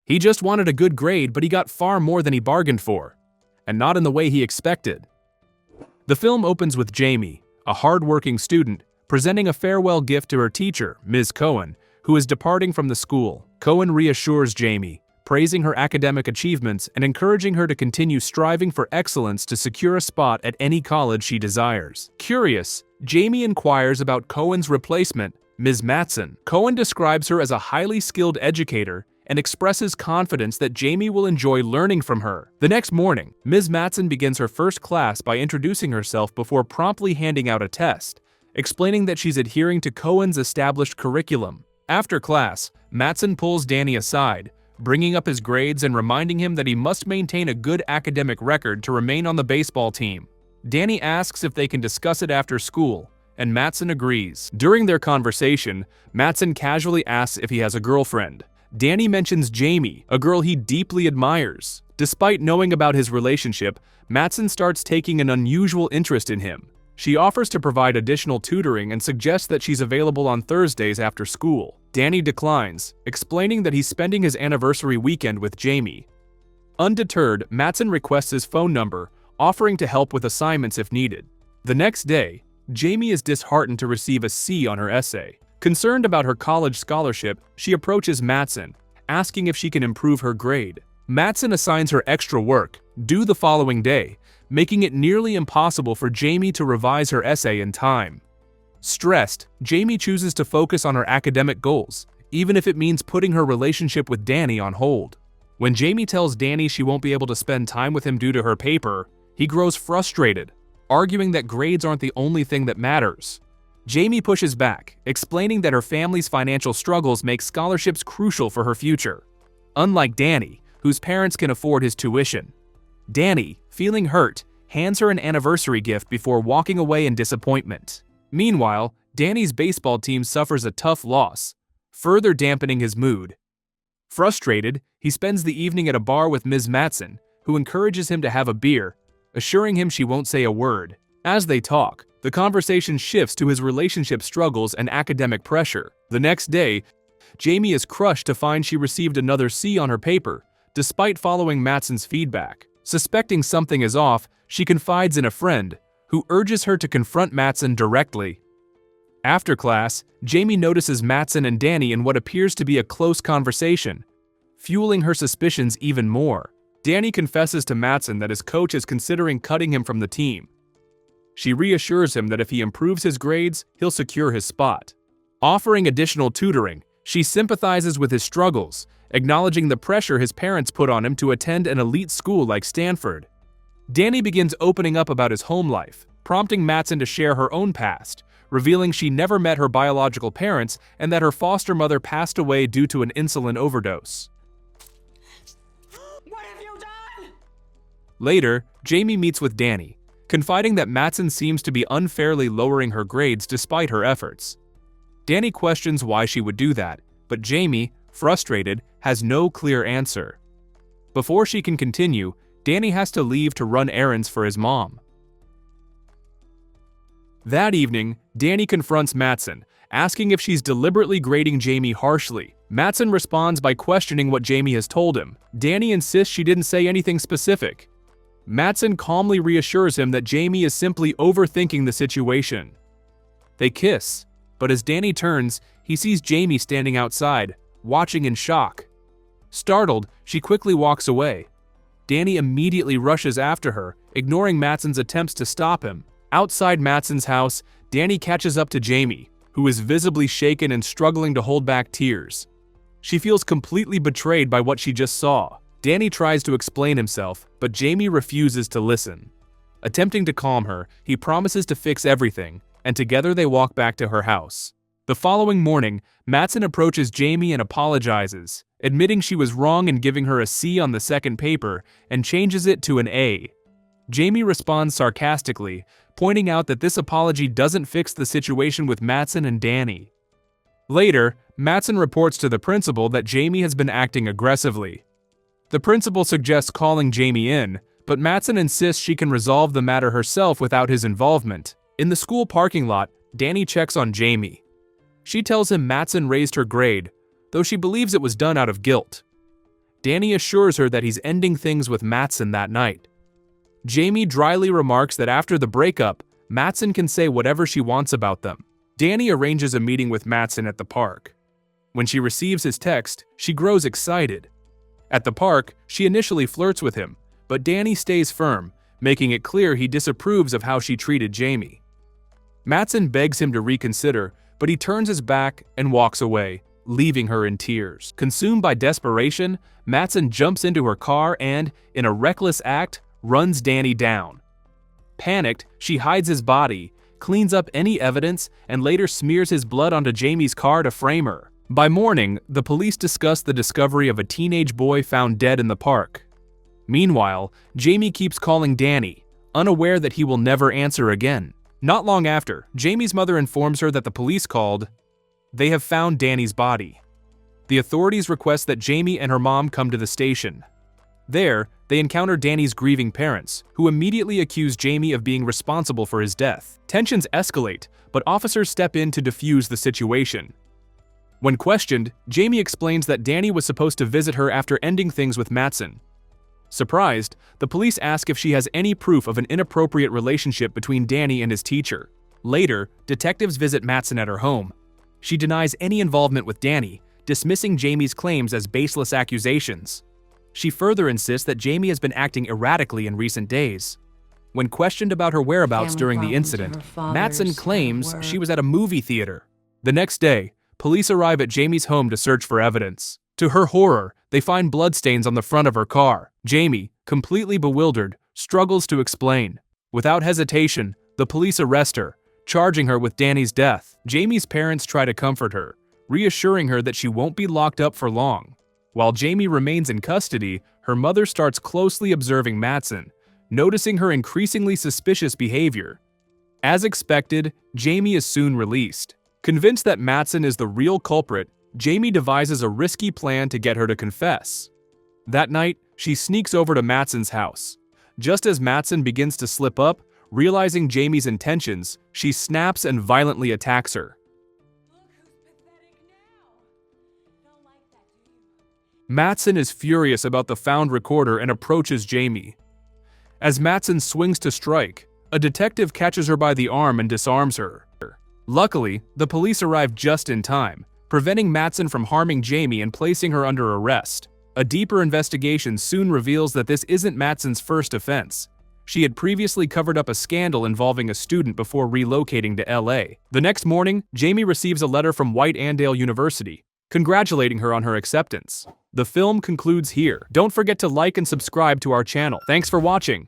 He just wanted a good grade, but he got far more than he bargained for, and not in the way he expected. The film opens with Jamie, a hard-working student, presenting a farewell gift to her teacher, Ms. Cohen, who is departing from the school. Cohen reassures Jamie, praising her academic achievements and encouraging her to continue striving for excellence to secure a spot at any college she desires. Curious, Jamie inquires about Cohen's replacement, Ms. Matson. Cohen describes her as a highly skilled educator and expresses confidence that Jamie will enjoy learning from her. The next morning, Ms. Matson begins her first class by introducing herself before promptly handing out a test, explaining that she's adhering to Cohen's established curriculum. After class, Matson pulls Danny aside, bringing up his grades and reminding him that he must maintain a good academic record to remain on the baseball team. Danny asks if they can discuss it after school, and Matson agrees. During their conversation, Matson casually asks if he has a girlfriend. Danny mentions Jamie, a girl he deeply admires. Despite knowing about his relationship, Matson starts taking an unusual interest in him. She offers to provide additional tutoring and suggests that she's available on Thursdays after school. Danny declines, explaining that he's spending his anniversary weekend with Jamie. Undeterred, Matson requests his phone number, offering to help with assignments if needed. The next day, Jamie is disheartened to receive a C on her essay. Concerned about her college scholarship, she approaches Matson, asking if she can improve her grade. Matson assigns her extra work, due the following day, making it nearly impossible for Jamie to revise her essay in time. Stressed, Jamie chooses to focus on her academic goals, even if it means putting her relationship with Danny on hold. When Jamie tells Danny she won't be able to spend time with him due to her paper, he grows frustrated, arguing that grades aren't the only thing that matters. Jamie pushes back, explaining that her family's financial struggles make scholarships crucial for her future, unlike Danny, whose parents can afford his tuition. Danny, feeling hurt, hands her an anniversary gift before walking away in disappointment. Meanwhile, Danny's baseball team suffers a tough loss, further dampening his mood. Frustrated, he spends the evening at a bar with Ms. Matson, who encourages him to have a beer, assuring him she won't say a word. As they talk, the conversation shifts to his relationship struggles and academic pressure. The next day, Jamie is crushed to find she received another C on her paper, despite following Matson's feedback. Suspecting something is off, she confides in a friend, who urges her to confront Matson directly. After class, Jamie notices Matson and Danny in what appears to be a close conversation, fueling her suspicions even more. Danny confesses to Matson that his coach is considering cutting him from the team. She reassures him that if he improves his grades, he'll secure his spot. Offering additional tutoring, she sympathizes with his struggles, acknowledging the pressure his parents put on him to attend an elite school like Stanford. Danny begins opening up about his home life, prompting Matson to share her own past, revealing she never met her biological parents and that her foster mother passed away due to an insulin overdose. What have you done? Later, Jamie meets with Danny, confiding that Matson seems to be unfairly lowering her grades despite her efforts. Danny questions why she would do that, but Jamie, frustrated, has no clear answer. Before she can continue, Danny has to leave to run errands for his mom. That evening, Danny confronts Matson, asking if she's deliberately grading Jamie harshly. Matson responds by questioning what Jamie has told him. Danny insists she didn't say anything specific. Matson calmly reassures him that Jamie is simply overthinking the situation. They kiss, but as Danny turns, he sees Jamie standing outside, watching in shock. Startled, she quickly walks away. Danny immediately rushes after her, ignoring Matson's attempts to stop him. Outside Matson's house, Danny catches up to Jamie, who is visibly shaken and struggling to hold back tears. She feels completely betrayed by what she just saw. Danny tries to explain himself, but Jamie refuses to listen. Attempting to calm her, he promises to fix everything, and together they walk back to her house. The following morning, Matson approaches Jamie and apologizes, admitting she was wrong in giving her a C on the second paper and changes it to an A. Jamie responds sarcastically, pointing out that this apology doesn't fix the situation with Matson and Danny. Later, Matson reports to the principal that Jamie has been acting aggressively. The principal suggests calling Jamie in, but Matson insists she can resolve the matter herself without his involvement. In the school parking lot, Danny checks on Jamie. She tells him Matson raised her grade, though she believes it was done out of guilt. Danny assures her that he's ending things with Mattson that night. Jamie dryly remarks that after the breakup, Mattson can say whatever she wants about them. Danny arranges a meeting with Mattson at the park. When she receives his text, she grows excited. At the park, she initially flirts with him, but Danny stays firm, making it clear he disapproves of how she treated Jamie. Mattson begs him to reconsider, but he turns his back and walks away, leaving her in tears. Consumed by desperation, Mattson jumps into her car and, in a reckless act, runs Danny down. Panicked, she hides his body, cleans up any evidence, and later smears his blood onto Jamie's car to frame her. By morning, the police discuss the discovery of a teenage boy found dead in the park. Meanwhile, Jamie keeps calling Danny, unaware that he will never answer again. Not long after, Jamie's mother informs her that the police called. They have found Danny's body. The authorities request that Jamie and her mom come to the station. There, they encounter Danny's grieving parents, who immediately accuse Jamie of being responsible for his death. Tensions escalate, but officers step in to defuse the situation. When questioned, Jamie explains that Danny was supposed to visit her after ending things with Mattson. Surprised, the police ask if she has any proof of an inappropriate relationship between Danny and his teacher. Later, detectives visit Mattson at her home. She denies any involvement with Danny, dismissing Jamie's claims as baseless accusations. She further insists that Jamie has been acting erratically in recent days. When questioned about her whereabouts during the incident, Mattson claims she was at a movie theater. The next day, police arrive at Jamie's home to search for evidence. To her horror, they find bloodstains on the front of her car. Jamie, completely bewildered, struggles to explain. Without hesitation, the police arrest her, charging her with Danny's death. Jamie's parents try to comfort her, reassuring her that she won't be locked up for long. While Jamie remains in custody, her mother starts closely observing Mattson, noticing her increasingly suspicious behavior. As expected, Jamie is soon released. Convinced that Mattson is the real culprit, Jamie devises a risky plan to get her to confess. That night, she sneaks over to Mattson's house. Just as Mattson begins to slip up, realizing Jamie's intentions, she snaps and violently attacks her. Mattson is furious about the found recorder and approaches Jamie. As Mattson swings to strike, a detective catches her by the arm and disarms her. Luckily, the police arrive just in time, preventing Mattson from harming Jamie and placing her under arrest. A deeper investigation soon reveals that this isn't Mattson's first offense. She had previously covered up a scandal involving a student before relocating to LA. The next morning, Jamie receives a letter from White-Andale University, congratulating her on her acceptance. The film concludes here. Don't forget to like and subscribe to our channel. Thanks for watching.